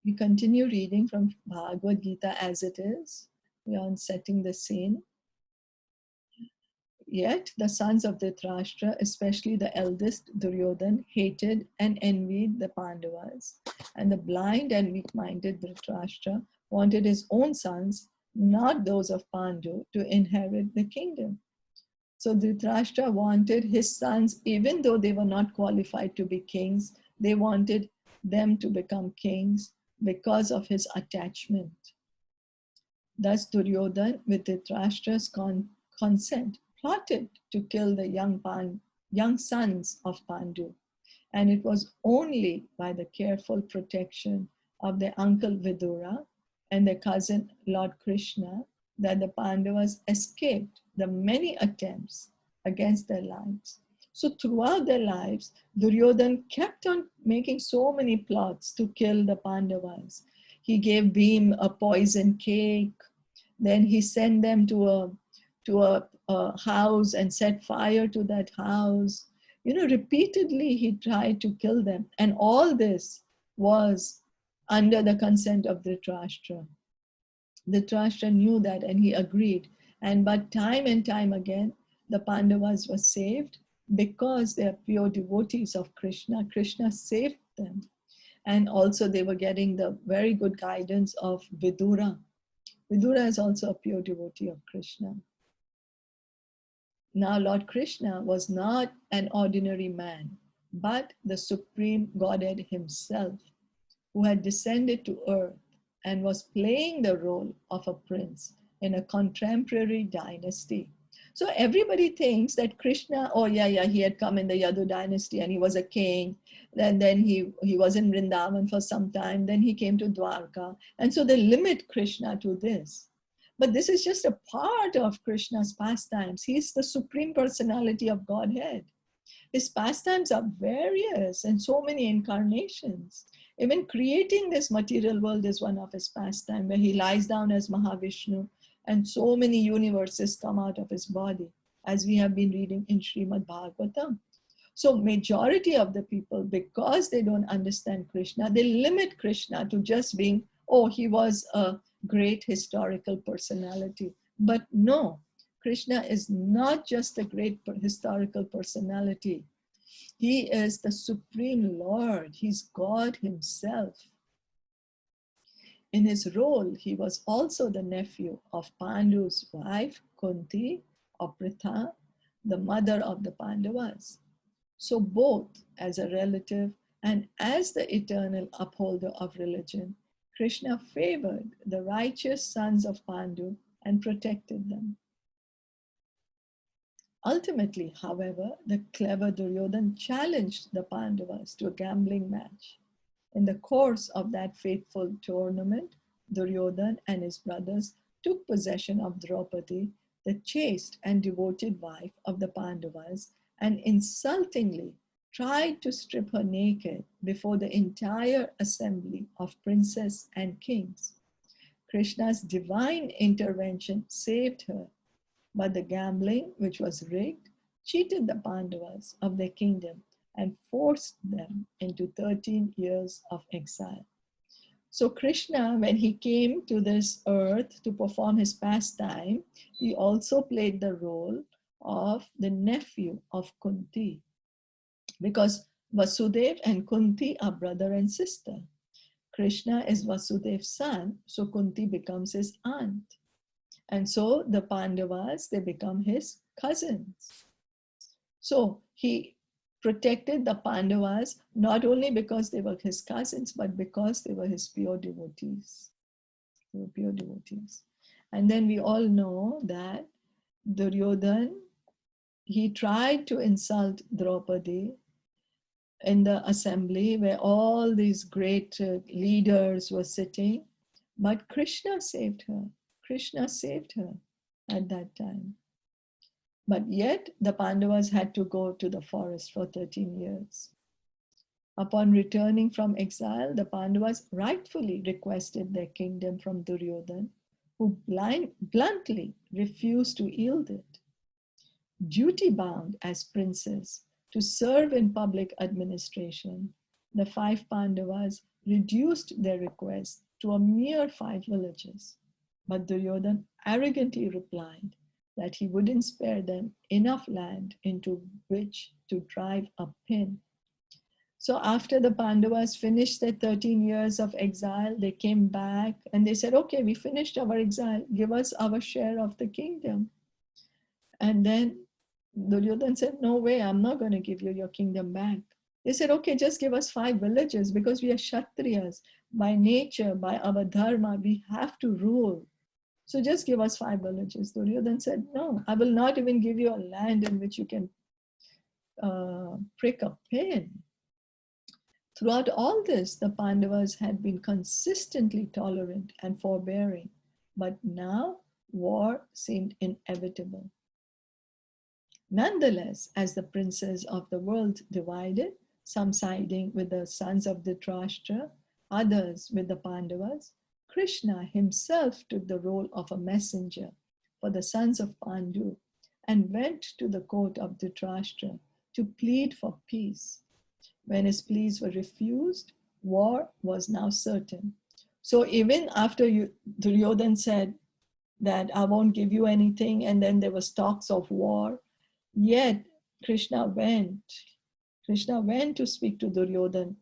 We continue reading from Bhagavad Gita as it is. We are on setting the scene. Yet the sons of Dhritarashtra, especially the eldest Duryodhan, hated and envied the Pandavas. And the blind and weak-minded Dhritarashtra wanted his own sons, not those of Pandu, to inherit the kingdom. So Dhritarashtra wanted his sons, even though they were not qualified to be kings, they wanted them to become kings because of his attachment. Thus Duryodhan, with Dhritarashtra's consent, plotted to kill the young sons of Pandu. And it was only by the careful protection of their uncle Vidura and their cousin Lord Krishna that the Pandavas escaped the many attempts against their lives. So throughout their lives, Duryodhan kept on making so many plots to kill the Pandavas. He gave Bhim a poison cake. Then he sent them to a house and set fire to that house. Repeatedly he tried to kill them. And all this was under the consent of Dhritarashtra. Dhritarashtra knew that and he agreed. But time and time again, the Pandavas were saved because they are pure devotees of Krishna. Krishna saved them. And also they were getting the very good guidance of Vidura. Vidura is also a pure devotee of Krishna. Now Lord Krishna was not an ordinary man, but the Supreme Godhead himself, who had descended to earth and was playing the role of a prince in a contemporary dynasty. So everybody thinks that Krishna, he had come in the Yadu dynasty and he was a king. And then he was in Vrindavan for some time. Then he came to Dwarka. And so they limit Krishna to this. But this is just a part of Krishna's pastimes. He's the Supreme Personality of Godhead. His pastimes are various and so many incarnations. Even creating this material world is one of his pastimes, where he lies down as Mahavishnu and so many universes come out of his body, as we have been reading in Srimad Bhagavatam. So majority of the people, because they don't understand Krishna, they limit Krishna to just being, he was a great historical personality. But no, Krishna is not just a great historical personality. He is the Supreme Lord. He's God himself. In his role, he was also the nephew of Pandu's wife, Kunti, or Pritha, the mother of the Pandavas. So both as a relative and as the eternal upholder of religion, Krishna favored the righteous sons of Pandu and protected them. Ultimately, however, the clever Duryodhan challenged the Pandavas to a gambling match. In the course of that fateful tournament, Duryodhan and his brothers took possession of Draupadi, the chaste and devoted wife of the Pandavas, and insultingly tried to strip her naked before the entire assembly of princes and kings. Krishna's divine intervention saved her, but the gambling, which was rigged, cheated the Pandavas of their kingdom and forced them into 13 years of exile. So Krishna, when he came to this earth to perform his pastime, he also played the role of the nephew of Kunti, because Vasudev and Kunti are brother and sister. Krishna is Vasudev's son, so Kunti becomes his aunt. And so the Pandavas, they become his cousins. So he protected the Pandavas not only because they were his cousins, but because they were his pure devotees. They were pure devotees. And then we all know that Duryodhan, he tried to insult Draupadi in the assembly where all these great leaders were sitting, but Krishna saved her. Krishna saved her at that time. But yet the Pandavas had to go to the forest for 13 years. Upon returning from exile, the Pandavas rightfully requested their kingdom from Duryodhan, who bluntly refused to yield it. Duty-bound as princes to serve in public administration, the 5 Pandavas reduced their request to a mere 5 villages. But Duryodhana arrogantly replied that he wouldn't spare them enough land into which to drive a pin. So after the Pandavas finished their 13 years of exile, they came back and they said, okay, we finished our exile, give us our share of the kingdom. And then Duryodhana said, no way, I'm not going to give you your kingdom back. They said, okay, just give us 5 villages because we are Kshatriyas. By nature, by our dharma, we have to rule. So just give us 5 villages. Duryodhana said, no, I will not even give you a land in which you can prick a pin. Throughout all this, the Pandavas had been consistently tolerant and forbearing, but now war seemed inevitable. Nonetheless, as the princes of the world divided, some siding with the sons of Dhritarashtra, others with the Pandavas, Krishna himself took the role of a messenger for the sons of Pandu and went to the court of Dhritarashtra to plead for peace. When his pleas were refused, war was now certain. So even after Duryodhana said that I won't give you anything, and then there was talks of war, yet Krishna went to speak to Duryodhana,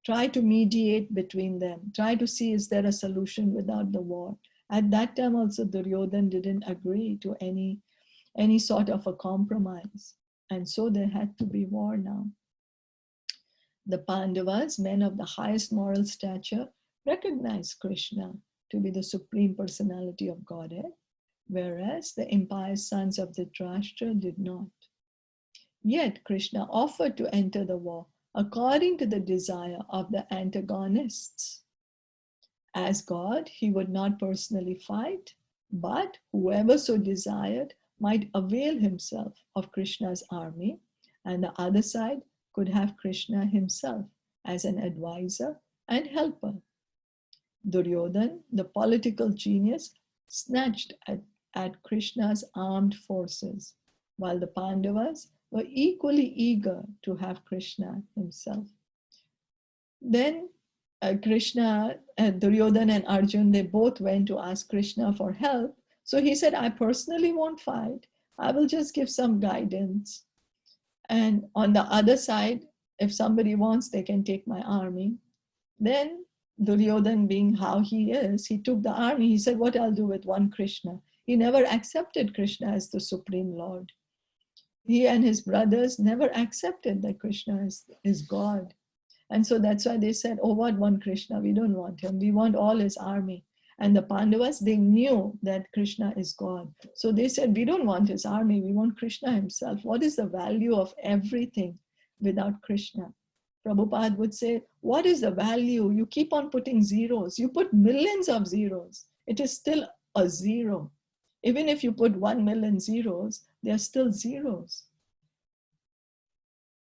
try to mediate between them, try to see is there a solution without the war. At that time also Duryodhana didn't agree to any sort of a compromise. And so there had to be war now. The Pandavas, men of the highest moral stature, recognized Krishna to be the Supreme Personality of Godhead, whereas the impious sons of Dhritarashtra did not. Yet Krishna offered to enter the war according to the desire of the antagonists. As God, he would not personally fight, but whoever so desired might avail himself of Krishna's army, and the other side could have Krishna himself as an advisor and helper. Duryodhana, the political genius, snatched at Krishna's armed forces, while the Pandavas were equally eager to have Krishna himself. Then Krishna, Duryodhana and Arjun, they both went to ask Krishna for help. So he said, I personally won't fight. I will just give some guidance. And on the other side, if somebody wants, they can take my army. Then Duryodhana, being how he is, he took the army. He said, what I'll do with one Krishna. He never accepted Krishna as the Supreme Lord. He and his brothers never accepted that Krishna is God. And so that's why they said, oh, what one Krishna? We don't want him. We want all his army. And the Pandavas, they knew that Krishna is God. So they said, we don't want his army. We want Krishna himself. What is the value of everything without Krishna? Prabhupada would say, what is the value? You keep on putting zeros. You put millions of zeros. It is still a zero. Even if you put 1 million zeros, they are still zeros.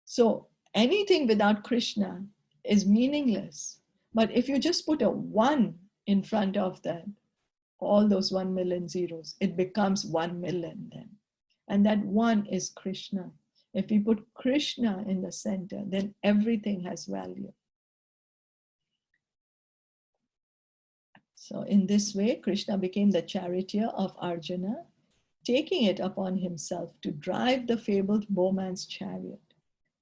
So anything without Krishna is meaningless. But if you just put a 1 in front of that, all those 1 million zeros, it becomes 1 million then. And that 1 is Krishna. If we put Krishna in the center, then everything has value. So in this way, Krishna became the charioteer of Arjuna, taking it upon himself to drive the fabled bowman's chariot.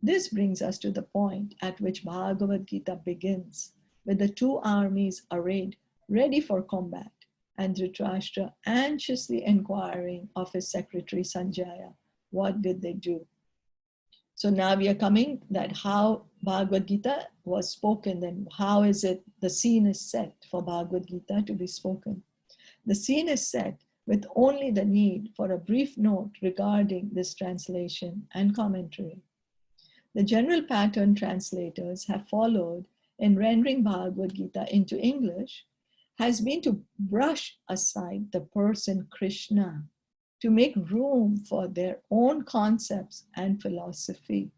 This brings us to the point at which Bhagavad Gita begins, with the two armies arrayed, ready for combat, and Dhritarashtra anxiously inquiring of his secretary Sanjaya, what did they do? So now we are coming that how Bhagavad Gita was spoken, then how is it the scene is set for Bhagavad Gita to be spoken. The scene is set with only the need for a brief note regarding this translation and commentary. The general pattern translators have followed in rendering Bhagavad Gita into English has been to brush aside the person Krishna to make room for their own concepts and philosophies.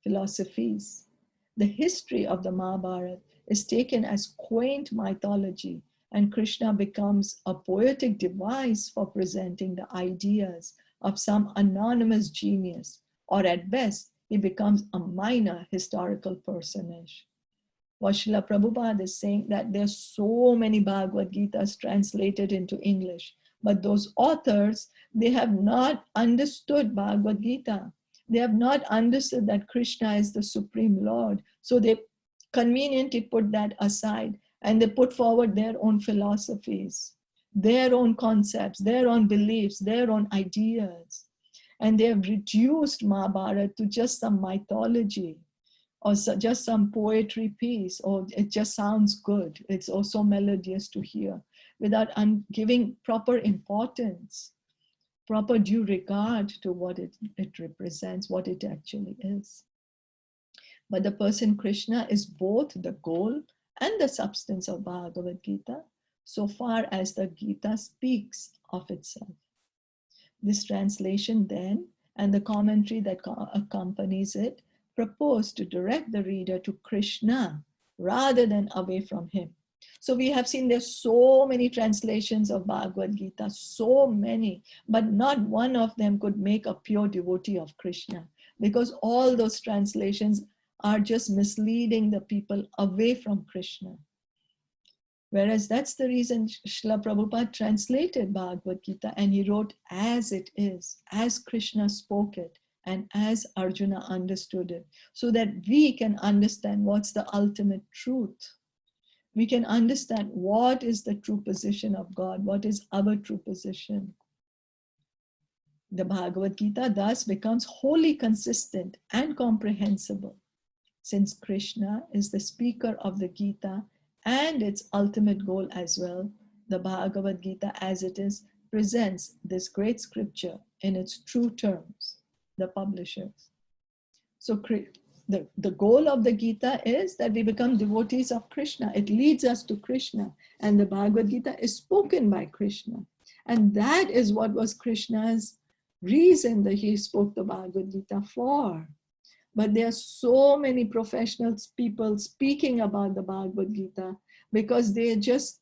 The history of the Mahabharata is taken as quaint mythology, and Krishna becomes a poetic device for presenting the ideas of some anonymous genius, or at best, he becomes a minor historical personage. What Srila Prabhupada is saying, that there's so many Bhagavad Gitas translated into English, but those authors, they have not understood Bhagavad Gita. They have not understood that Krishna is the Supreme Lord. So they conveniently put that aside and they put forward their own philosophies, their own concepts, their own beliefs, their own ideas. And they have reduced Mahabharata to just some mythology, or just some poetry piece, or it just sounds good. It's also melodious to hear, without giving proper importance, proper due regard to what it represents, what it actually is. But the person Krishna is both the goal and the substance of Bhagavad Gita, so far as the Gita speaks of itself. This translation then, and the commentary that accompanies it, propose to direct the reader to Krishna rather than away from him. So we have seen there's so many translations of Bhagavad Gita, so many, but not one of them could make a pure devotee of Krishna, because all those translations are just misleading the people away from Krishna. Whereas that's the reason Srila Prabhupada translated Bhagavad Gita, and he wrote as it is, as Krishna spoke it, and as Arjuna understood it, so that we can understand what's the ultimate truth. We can understand what is the true position of God, what is our true position. The Bhagavad Gita thus becomes wholly consistent and comprehensible, since Krishna is the speaker of the Gita and its ultimate goal as well. The Bhagavad Gita as it is presents this great scripture in its true terms, the publishers. So the goal of the Gita is that we become devotees of Krishna. It leads us to Krishna, and the Bhagavad Gita is spoken by Krishna. And that is what was Krishna's reason that he spoke the Bhagavad Gita for. But there are so many professional people speaking about the Bhagavad Gita because they're just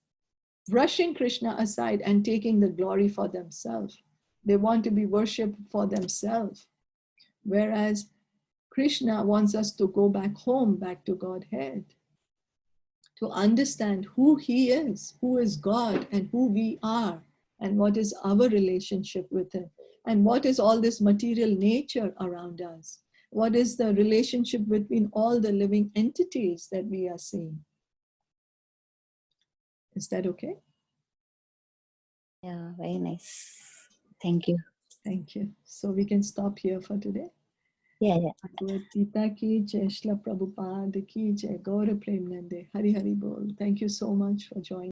brushing Krishna aside and taking the glory for themselves. They want to be worshipped for themselves. Whereas Krishna wants us to go back home, back to Godhead, to understand who he is, who is God, and who we are, and what is our relationship with him, and what is all this material nature around us. What is the relationship between all the living entities that we are seeing? Is that okay? Yeah, very nice. Thank you. Thank you. So we can stop here for today. Yeah. Bhagavad Gita ki jai, Srila Prabhupada ki jai, Gaura Premanande, Hari Hari Bol. Thank you so much for joining.